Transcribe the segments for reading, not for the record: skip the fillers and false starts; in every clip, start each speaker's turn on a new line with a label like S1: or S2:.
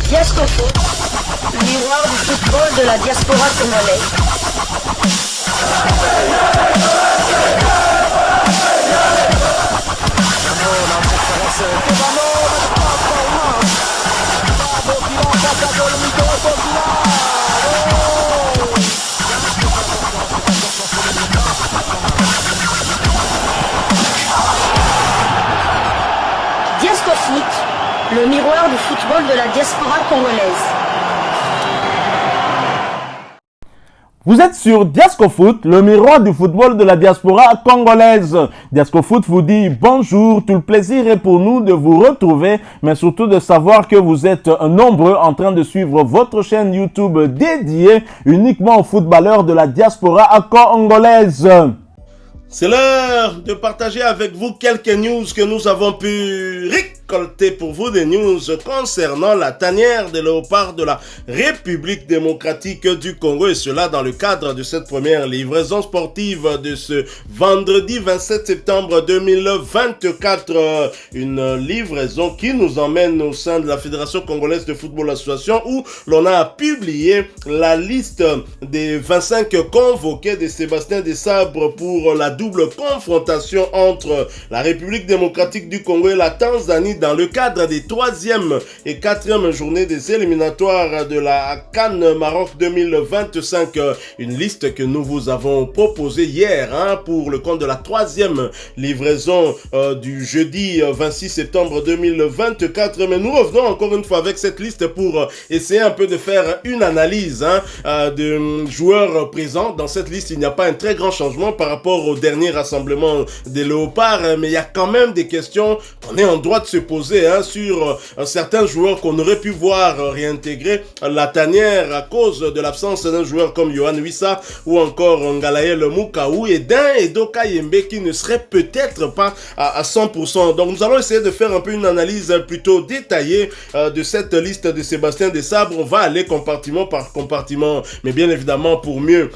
S1: Diasco Foot, le miroir du football de la diaspora congolaise. Diasco Foot, le miroir du football de la diaspora congolaise.
S2: Vous êtes sur Diasco Foot, le miroir du football de la diaspora congolaise. Diasco Foot vous dit bonjour, tout le plaisir est pour nous de vous retrouver, mais surtout de savoir que vous êtes nombreux en train de suivre votre chaîne YouTube dédiée uniquement aux footballeurs de la diaspora congolaise.
S3: C'est l'heure de partager avec vous quelques news que nous avons pu récolter pour vous, des news concernant la tanière des léopards de la République démocratique du Congo, et cela dans le cadre de cette première livraison sportive de ce vendredi 27 septembre 2024. Une livraison qui nous emmène au sein de la Fédération Congolaise de Football Association, où l'on a publié la liste des 25 convoqués de Sébastien Desabre pour la double confrontation entre la République démocratique du Congo et la Tanzanie dans le cadre des 3e et 4e journées des éliminatoires de la CAN Maroc 2025. Une liste que nous vous avons proposée hier pour le compte de la 3e livraison du jeudi 26 septembre 2024. Mais nous revenons encore une fois avec cette liste pour essayer un peu de faire une analyse de joueurs présents. Dans cette liste, il n'y a pas un très grand changement par rapport au dernier rassemblement des léopards, mais il y a quand même des questions qu'on est en droit de se poser sur certains joueurs qu'on aurait pu voir réintégrer la tanière à cause de l'absence d'un joueur comme Yohan Wissa ou encore Ngalaël Mukaou et d'un Edo Kayembe qui ne serait peut-être pas à 100%. Donc nous allons essayer de faire un peu une analyse plutôt détaillée de cette liste de Sébastien Desabre. On va aller compartiment par compartiment, mais bien évidemment pour mieux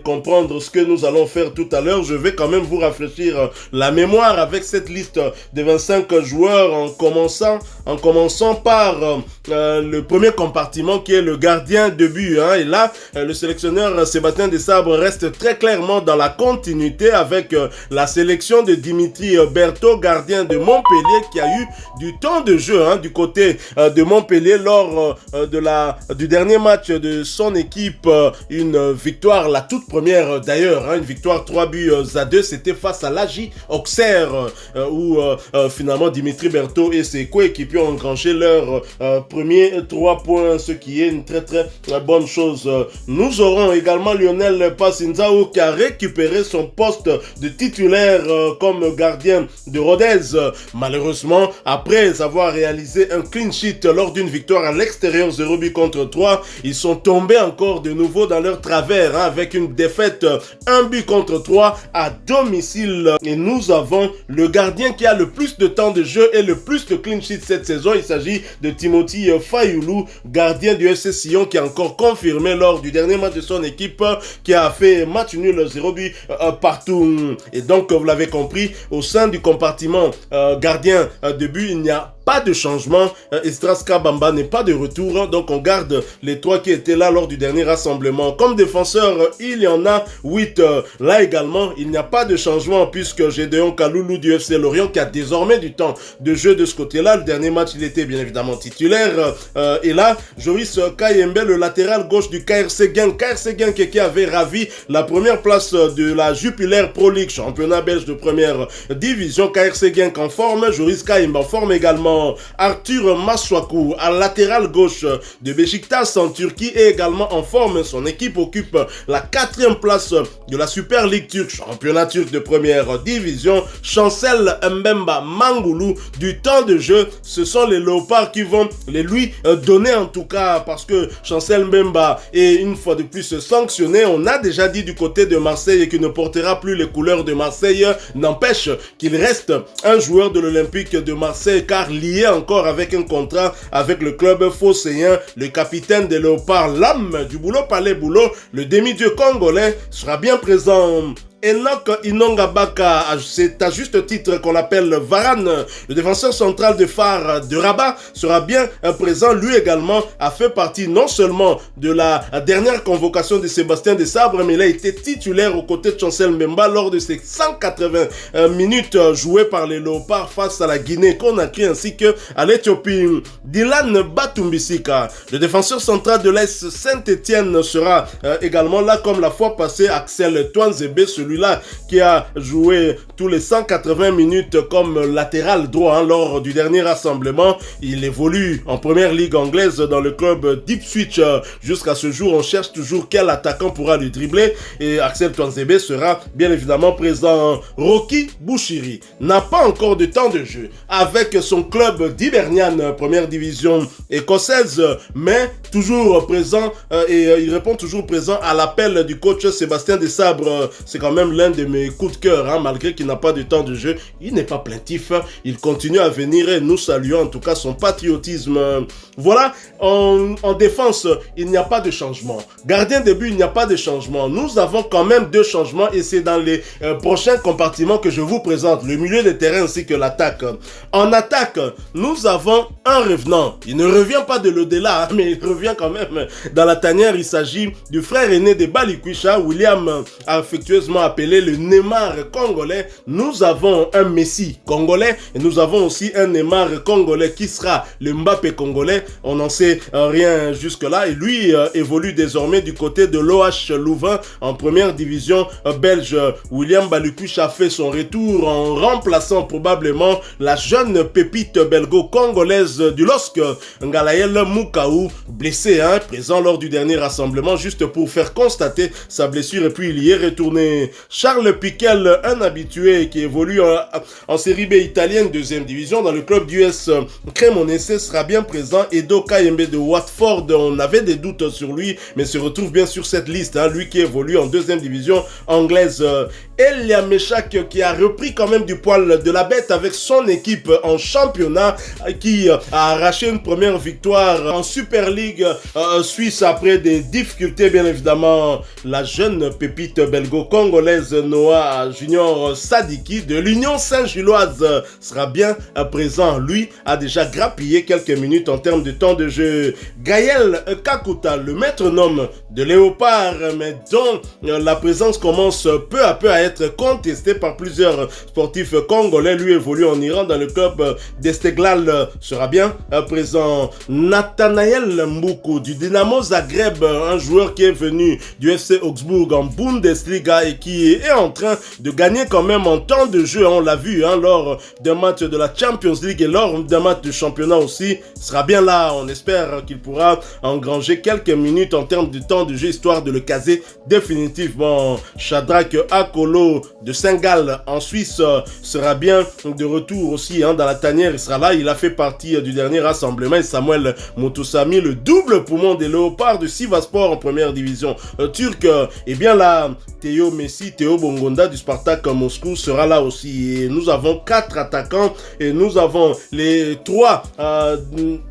S3: comprendre ce que nous allons faire tout à l'heure, je vais quand même vous rafraîchir la mémoire avec cette liste de 25 joueurs en commençant par le premier compartiment qui est le gardien de but. Et là, le sélectionneur Sébastien Desabre reste très clairement dans la continuité avec la sélection de Dimitri Berthaud, gardien de Montpellier, qui a eu du temps de jeu du côté de Montpellier lors du dernier match de son équipe. Une victoire, la toute première d'ailleurs, une victoire 3-2, c'était face à l'AJ Auxerre, où finalement Dimitri Berthaud et ses coéquipiers ont engrangé leur premier 3 points, ce qui est une très très bonne chose. Nous aurons également Lionel Passinzao qui a récupéré son poste de titulaire comme gardien de Rodez. Malheureusement, après avoir réalisé un clean sheet lors d'une victoire à l'extérieur 0 but contre 3, ils sont tombés encore de nouveau dans leur travers avec une défaite 1 but contre 3 à domicile. Et nous avons le gardien qui a le plus de temps de jeu et le plus de clean sheet cette saison. Il s'agit de Timothy Fayoulou, gardien du FC Sion, qui a encore confirmé lors du dernier match de son équipe, qui a fait match nul 0 but partout. Et donc, vous l'avez compris, au sein du compartiment gardien de but, il n'y a pas de changement. Estras Kabamba n'est pas de retour, donc on garde les 3 qui étaient là lors du dernier rassemblement. Comme défenseur, il y en a 8. Là également, il n'y a pas de changement puisque Gédéon Kaloulou du FC Lorient, qui a désormais du temps de jeu de ce côté-là. Le dernier match, il était bien évidemment titulaire. Et là, Joris Kayembe, le latéral gauche du KRC Genk. KRC Genk qui avait ravi la première place de la Jupiler Pro League, championnat belge de première division. KRC Genk en forme, Joris Kayembe en forme également. Arthur Maswakou, à latéral gauche de Beşiktaş en Turquie, est également en forme. Son équipe occupe la 4e place de la Super League turque, championnat turc de première division. Chancel Mbemba Mangoulou, du temps de jeu, ce sont les léopards qui vont les lui donner en tout cas, parce que Chancel Mbemba est une fois de plus sanctionné. On a déjà dit du côté de Marseille qu'il ne portera plus les couleurs de Marseille. N'empêche qu'il reste un joueur de l'Olympique de Marseille, car lié encore avec un contrat avec le club phocéen. Le capitaine des léopards, l'âme du boulot palais boulot, le demi-dieu congolais, sera bien présent Enoch Inongabaka, c'est à juste titre qu'on l'appelle Varane, le défenseur central de phare de Rabat, sera bien présent. Lui également a fait partie non seulement de la dernière convocation de Sébastien Desabre, mais il a été titulaire aux côtés de Chancel Mbemba lors de ses 180 minutes jouées par les Léopards face à la Guinée-Conakry ainsi que à l'Éthiopie. Dylan Batumbisika, le défenseur central de l'AS Saint-Étienne, sera également là comme la fois passée. Axel Twanzebe, celui-là qui a joué tous les 180 minutes comme latéral droit lors du dernier rassemblement. Il évolue en première ligue anglaise dans le club d'Ipswich. Jusqu'à ce jour, on cherche toujours quel attaquant pourra le dribbler et Axel Twanzebe sera bien évidemment présent. Rocky Bouchiri n'a pas encore de temps de jeu avec son club d'Hibernian, première division écossaise, mais toujours présent et il répond toujours présent à l'appel du coach Sébastien Desabre. C'est quand même l'un de mes coups de cœur, malgré qu'il n'a pas de temps de jeu. Il n'est pas plaintif, il continue à venir et nous saluons en tout cas son patriotisme. Voilà, en défense, il n'y a pas de changement. Gardien de but, il n'y a pas de changement. Nous avons quand même deux changements et c'est dans les prochains compartiments que je vous présente, le milieu de terrain ainsi que l'attaque. En attaque, nous avons un revenant. Il ne revient pas de l'au-delà, mais il revient quand même dans la tanière. Il s'agit du frère aîné de Balikwisha, William, affectueusement appelé le Neymar congolais. Nous avons un Messi congolais et nous avons aussi un Neymar congolais qui sera le Mbappé congolais. On n'en sait rien jusque-là et lui évolue désormais du côté de l'OH Louvain en première division belge. William Balikwisha fait son retour en remplaçant probablement la jeune pépite belgo-congolaise du LOSC, Ngalaël Moukaou, blessé, présent lors du dernier rassemblement juste pour faire constater sa blessure et puis il y est retourné. Charles Piquel, un habitué qui évolue en série B italienne deuxième division dans le club d'US Cremonese, sera bien présent. Edo Kayembe de Watford, on avait des doutes sur lui mais se retrouve bien sur cette liste, lui qui évolue en deuxième division anglaise. Elia Meshak qui a repris quand même du poil de la bête avec son équipe en championnat, qui a arraché une première victoire en Super League suisse après des difficultés bien évidemment. La jeune pépite belgo-congolaise Noah Junior Sadiki de l'Union Saint-Gilloise sera bien présent. Lui a déjà grappillé quelques minutes en termes de temps de jeu. Gaël Kakuta, le maître-nome de Léopard, mais dont la présence commence peu à peu à être contestée par plusieurs sportifs congolais. Lui évolue en Iran dans le club d'Esteglal, sera bien présent. Nathanaël Mboukou du Dynamo Zagreb, un joueur qui est venu du FC Augsbourg en Bundesliga et qui est en train de gagner quand même en temps de jeu. On l'a vu lors d'un match de la Champions League et lors d'un match de championnat aussi. Il sera bien là. On espère qu'il pourra engranger quelques minutes en termes de temps de jeu histoire de le caser définitivement. Shadrach Akolo de Saint-Gall en Suisse sera bien de retour aussi dans la tanière. Il sera là. Il a fait partie du dernier rassemblement. Et Samuel Moutoussamy, le double poumon des Léopards de Sivasspor en première division turque. Et bien là, Théo Messi, Théo Bongonda du Spartak Moscou sera là aussi. Et nous avons 4 attaquants et nous avons les 3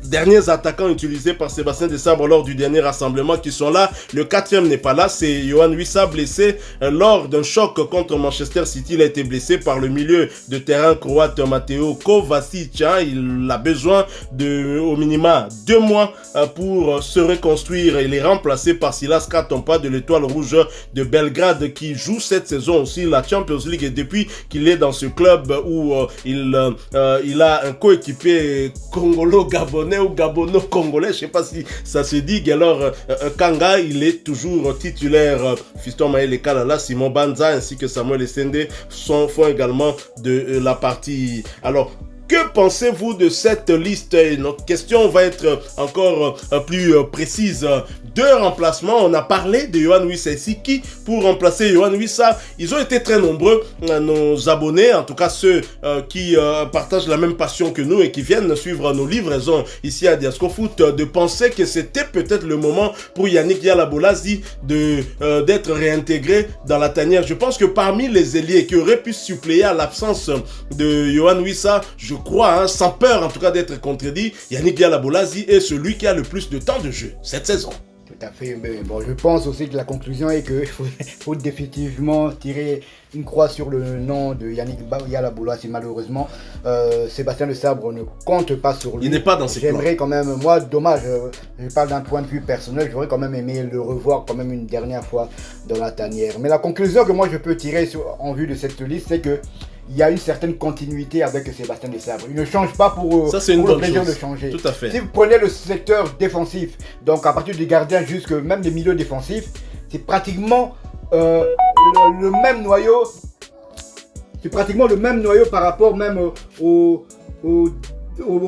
S3: derniers attaquants utilisés par Sébastien Desabre lors du dernier rassemblement qui sont là. Le 4e n'est pas là, c'est Yohan Wissa, blessé lors d'un choc contre Manchester City. Il a été blessé par le milieu de terrain croate Mateo Kovacic. Il a besoin de au minima 2 mois pour se reconstruire. Il est remplacé par Silas Katompa de l'Étoile Rouge de Belgrade qui joue cette saison aussi la Champions League et depuis qu'il est dans ce club où il a un coéquipier congolo-gabonais ou gabono-congolais, je sais pas si ça se dit. Alors Kanga, il est toujours titulaire. Fiston Maël Kalala, Simon Banza ainsi que Samuel Essende font également de la partie. Alors, que pensez-vous de cette liste? Et notre question va être encore plus précise. 2 remplacements, on a parlé de Yohan Wissa ici. Qui pour remplacer Yohan Wissa? Ils ont été très nombreux, nos abonnés, en tout cas ceux qui partagent la même passion que nous et qui viennent suivre nos livraisons ici à Diasco Foot, de penser que c'était peut-être le moment pour Yannick Yala-Bolazi d'être réintégré dans la tanière. Je pense que parmi les ailiers qui auraient pu suppléer à l'absence de Yohan Wissa, je crois, sans peur en tout cas d'être contredit, Yannick Yala-Bolazi est celui qui a le plus de temps de jeu cette saison.
S4: à fait. Mais bon, je pense aussi que la conclusion est qu'il faut définitivement tirer une croix sur le nom de Yannick Yala si malheureusement Sébastien Le Sabre ne compte pas sur lui.
S3: Il n'est pas dans ses plans.
S4: J'aimerais quand même, moi, dommage, je parle d'un point de vue personnel, j'aurais quand même aimé le revoir quand même une dernière fois dans la tanière. Mais la conclusion que moi je peux tirer en vue de cette liste, c'est que il y a une certaine continuité avec Sébastien Le Sabre. Il ne change pas pour le plaisir de changer.
S3: Tout à fait.
S4: Si vous prenez le secteur défensif, donc à partir du gardien jusqu'à même des milieux défensifs, c'est pratiquement le même noyau. C'est pratiquement le même noyau par rapport même au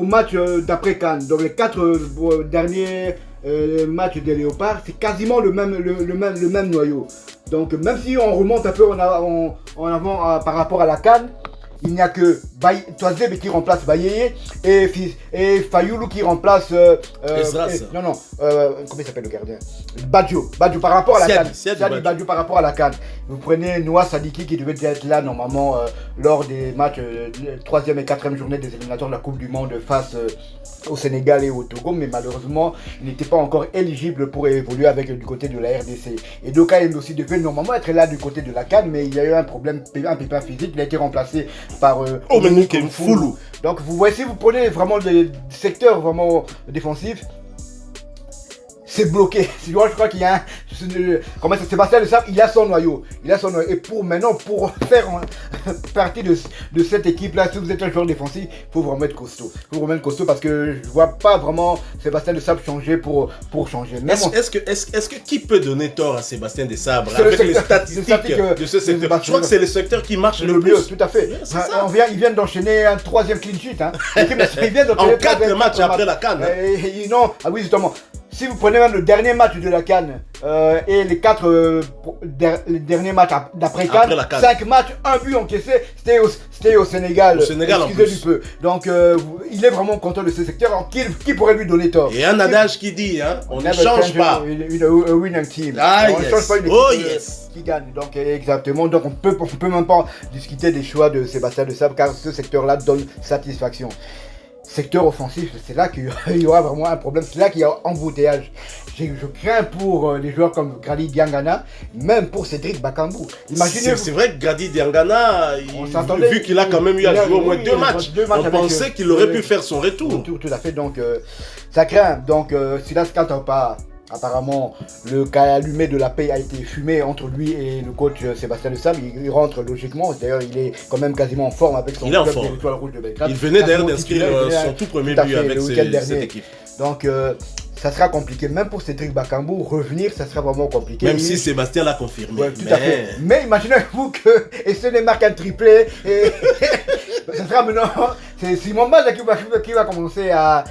S4: match d'après Cannes. Donc les 4 derniers matchs des Léopards, c'est quasiment le même noyau. Donc même si on remonte un peu en avant par rapport à la Cannes, il n'y a que Toazebe qui remplace Bayeye et Fayoulou qui remplace comment il s'appelle le gardien, Badjo par rapport à la Cannes. Badjo par rapport à la Cannes. Vous prenez Noah Sadiki qui devait être là normalement lors des matchs 3e et 4e journée des éliminatoires de la Coupe du Monde face au Sénégal et au Togo, mais malheureusement il n'était pas encore éligible pour évoluer avec du côté de la RDC. Et Doka aussi devait normalement être là du côté de la Cannes, mais il y a eu un pépin physique, il a été remplacé par
S3: Omenique Mfoulou.
S4: Donc vous voyez, si vous prenez vraiment des secteurs vraiment défensifs, c'est bloqué. Je crois qu'il y a comment c'est Sébastien Le Sabre, il a son noyau. Et pour faire partie de cette équipe-là, si vous êtes un joueur défensif, il faut vraiment être costaud. Parce que je vois pas vraiment Sébastien Le Sabre changer pour changer.
S3: Est-ce que qui peut donner tort à Sébastien Le Sabre avec les statistiques de ce secteur? Je crois que c'est le secteur qui marche le plus.
S4: Tout à fait. Il vient d'enchaîner un 3e clean sheet. Hein.
S3: En 4 matchs après la Cannes.
S4: Ah oui, justement. Si vous prenez même le dernier match de la Cannes et les 4 derniers matchs d'après Cannes, 5 matchs, 1 but encaissé, c'était au Sénégal. Excusez du peu. Donc il est vraiment content de ce secteur. Alors, qui pourrait lui donner tort?
S3: Et un adage qui dit, on ne change pas.
S4: Une winning team. On ne change pas une équipe qui gagne. Donc exactement. Donc on peut même pas discuter des choix de Sébastien Le Sabre car ce secteur-là donne satisfaction. Secteur offensif, c'est là qu'il y aura vraiment un problème, c'est là qu'il y a embouteillage. Je crains pour les joueurs comme Grady Diangana, même pour Cédric Bakambu.
S3: C'est vrai que Grady Diangana, vu qu'il a quand même eu à jouer au moins 2 matchs, on pensait qu'il aurait pu faire son retour.
S4: Tout à fait, donc ça craint. Donc Silas Kantampa, apparemment, le calumet de la paix a été fumé entre lui et le coach Sébastien Le Sabre. Il rentre logiquement. D'ailleurs, il est quand même quasiment en forme avec son club de l'Étoile Rouge de Belgrade.
S3: Il venait d'ailleurs d'inscrire son tout premier but avec cette équipe.
S4: Donc, ça sera compliqué. Même pour Cédric Bakambu, revenir, ça sera vraiment compliqué.
S3: Même si Sébastien l'a confirmé.
S4: Ouais, tout à fait. Mais imaginez-vous que Essene marque un triplé et ça sera maintenant. C'est Simon Baz qui va commencer à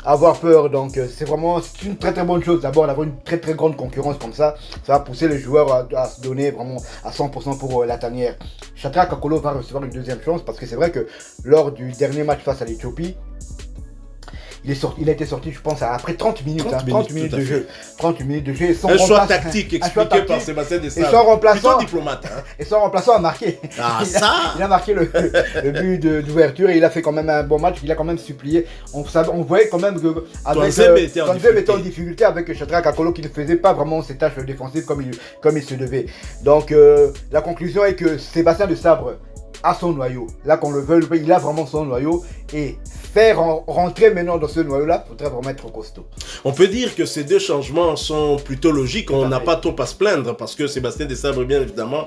S4: avoir peur. Donc c'est une très très bonne chose d'abord d'avoir une très très grande concurrence comme ça. Ça va pousser les joueurs à se donner vraiment à 100% pour la tanière. Shadrack Akolo va recevoir une deuxième chance parce que c'est vrai que lors du dernier match face à l'Éthiopie, il a été sorti, je pense, après 30 minutes. 30 minutes de jeu. 30 minutes de jeu.
S3: Un choix tactique expliqué par Sébastien Le Sabre.
S4: Et son remplaçant,
S3: diplomate.
S4: Et son remplaçant a marqué. Il a marqué le but d'ouverture et il a fait quand même un bon match. Il a quand même supplié. On voyait quand même que
S3: Toanzebe était en
S4: difficulté avec Shadrack Akolo qui ne faisait pas vraiment ses tâches défensives comme il se devait. Donc la conclusion est que Sébastien Le Sabre a son noyau. Là qu'on le veut, il a vraiment son noyau et faire rentrer maintenant dans ce noyau-là, il faudrait vraiment être costaud.
S3: On peut dire que ces 2 changements sont plutôt logiques, on n'a pas trop à se plaindre parce que Sébastien Le Sabre, bien évidemment,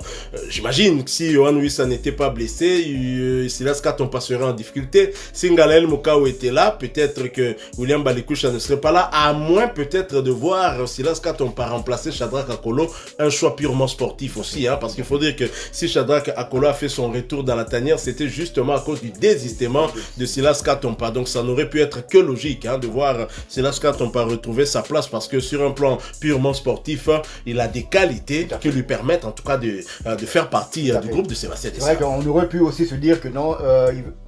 S3: j'imagine que si Yohan Wissa n'était pas blessé, Silas Katompa serait en difficulté. Si Ngalael Mokao était là, peut-être que William Balikoucha ne serait pas là, à moins peut-être de voir Silas Katompa remplacer Shadrack Akolo, un choix purement sportif aussi, parce qu'il faut dire que si Shadrack Akolo a fait son retour dans la tanière, c'était justement à cause du désistement de Silas Katompa. Donc ça n'aurait pu être que logique de voir Silas Katompa retrouver sa place parce que sur un plan purement sportif, il a des qualités qui lui permettent en tout cas de faire partie du groupe de Sébastien Le Sabre.
S4: C'est vrai qu'on aurait pu aussi se dire que non,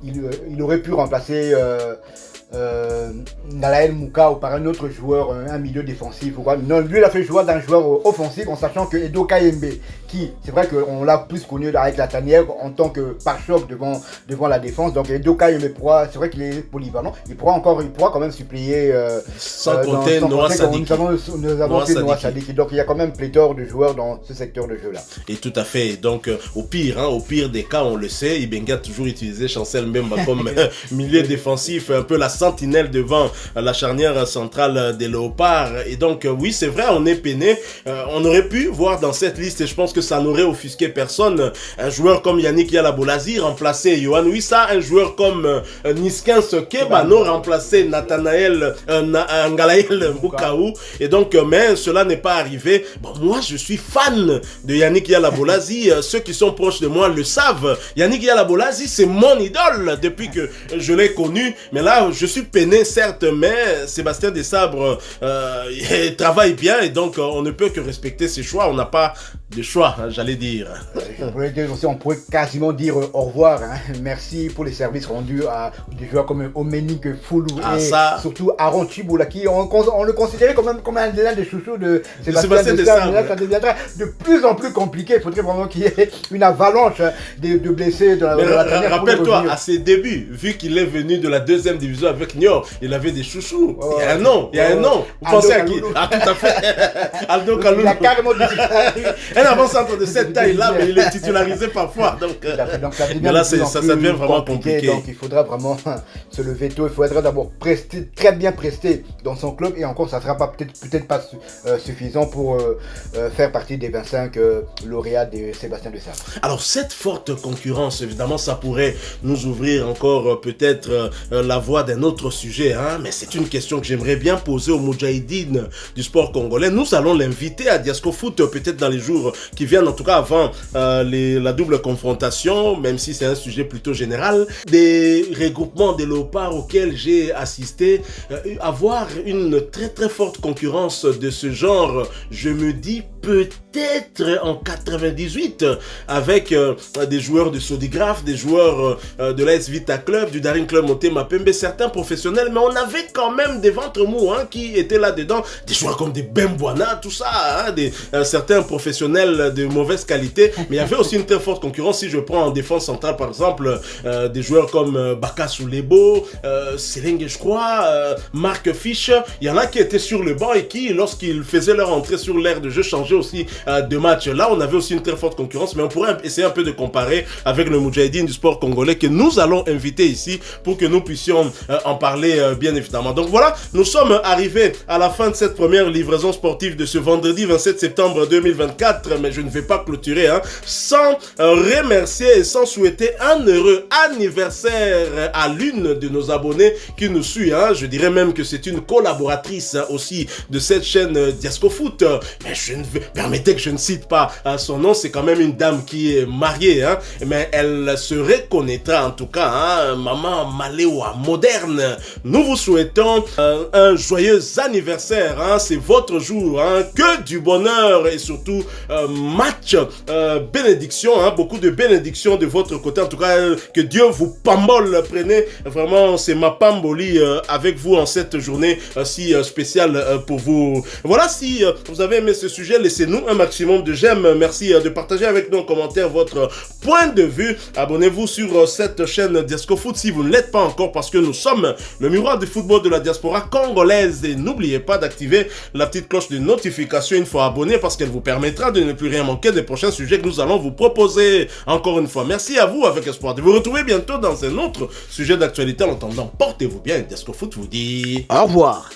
S4: il aurait pu remplacer Nalael Mouka ou par un autre joueur, un milieu défensif ou quoi. Non, lui il a fait jouer d'un joueur offensif en sachant que Edo Kayembe, qui c'est vrai qu'on l'a plus connu avec la tanière en tant que pare-choc devant la défense. Donc Edo Kayembe c'est vrai qu'il est polyvalent, il pourra quand même suppléer
S3: sans compter Noah Sadiki.
S4: Nous avons fait Noah Sadiki. Donc il y a quand même pléthore de joueurs dans ce secteur de jeu là.
S3: Et tout à fait. Donc au pire des cas, on le sait, Ibenga a toujours utilisé Chancel Mbemba comme milieu défensif, un peu la sentinelle devant la charnière centrale des Léopards. Et donc oui, c'est vrai, on est peiné. On aurait pu voir dans cette liste, et je pense que ça n'aurait offusqué personne, un joueur comme Yannick Yalabolazi remplacer Yohan Wissa, un joueur comme Niskin Kebano remplacer Nathanaël Ngalael Mbukaou. Et donc mais cela n'est pas arrivé. Bon, moi je suis fan de Yannick Yalabolazi. Ceux qui sont proches de moi le savent. Yannick Yalabolazi, c'est mon idole depuis que je l'ai connu. Mais là, je suis peiné, certes, mais Sébastien Desabre travaille bien et donc on ne peut que respecter ses choix. On n'a pas de choix, hein, j'allais dire.
S4: On pourrait quasiment dire au revoir. Hein. Merci pour les services rendus à des joueurs comme Omenik Foulou et surtout Aaron Chiboula, qui on le considérait quand même comme l'un des chouchous de Sébastien Desabre. Ça deviendra de plus en plus compliqué. Il faudrait vraiment qu'il y ait une avalanche de blessés dans la dernière.
S3: Rappelle-toi, à ses débuts, vu qu'il est venu de la 2e division avec Niort, il avait des chouchous. Il y a un nom, Vous pensez à qui? Ah, tout à fait. Aldo Kaloulou.
S4: Il a carrément dit
S3: un avant-centre de cette taille-là, mais il est titularisé parfois. Donc mais là, ça devient vraiment compliqué.
S4: Donc il faudra vraiment se lever tôt. Il faudra d'abord très bien prester dans son club. Et encore, ça ne sera peut-être pas suffisant pour faire partie des 25 lauréats de Sébastien Desabre.
S3: Alors, cette forte concurrence, évidemment, ça pourrait nous ouvrir encore peut-être la voie d'un autre sujet. Hein, mais c'est une question que j'aimerais bien poser au Moudjahidine du sport congolais. Nous allons l'inviter à Diasco Foot peut-être dans les jours qui viennent, en tout cas avant la double confrontation, même si c'est un sujet plutôt général. Des regroupements des Léopards auxquels j'ai assisté, avoir une très très forte concurrence de ce genre, je me dis peut-être en 98 avec des joueurs de Sodigraph, des joueurs de l'AS Vita Club, du Daring Club Motema Pembe, certains professionnels, mais on avait quand même des ventres mous hein, qui étaient là-dedans, des joueurs comme des Bembouana, tout ça, hein, certains professionnels de mauvaise qualité, mais il y avait aussi une très forte concurrence. Si je prends en défense centrale par exemple, des joueurs comme Baka Soulebo, Selenge je crois, Marc Fisch, il y en a qui étaient sur le banc et qui, lorsqu'ils faisaient leur entrée sur l'aire de jeu, changeaient aussi de match. Là, on avait aussi une très forte concurrence, mais on pourrait essayer un peu de comparer avec le Moudjahidine du sport congolais que nous allons inviter ici pour que nous puissions en parler bien évidemment. Donc voilà, nous sommes arrivés à la fin de cette première livraison sportive de ce vendredi 27 septembre 2024, mais je ne vais pas clôturer sans remercier et sans souhaiter un heureux anniversaire à l'une de nos abonnés qui nous suit. Je dirais même que c'est une collaboratrice aussi de cette chaîne Diasco Foot, mais permettez que je ne cite pas son nom, c'est quand même une dame qui est mariée, mais elle se reconnaîtra en tout cas, maman Maléwa moderne. Nous vous souhaitons un joyeux anniversaire, c'est votre jour, que du bonheur et surtout match bénédiction, beaucoup de bénédictions de votre côté, en tout cas que Dieu vous pambole, prenez vraiment c'est ma pamboli avec vous en cette journée si spéciale pour vous. Voilà, si vous avez aimé ce sujet, laissez-nous un maximum de j'aime, merci de partager avec nous en commentaire votre point de vue, abonnez-vous sur cette chaîne Diasco Foot si vous ne l'êtes pas encore, parce que nous sommes le miroir du football de la diaspora congolaise, et n'oubliez pas d'activer la petite cloche de notification une fois abonné, parce qu'elle vous permettra de ne plus rien manquer des prochains sujets que nous allons vous proposer. Encore une fois, merci à vous, avec espoir de vous retrouver bientôt dans un autre sujet d'actualité. En attendant, portez-vous bien, Diasco Foot vous dit
S5: au revoir.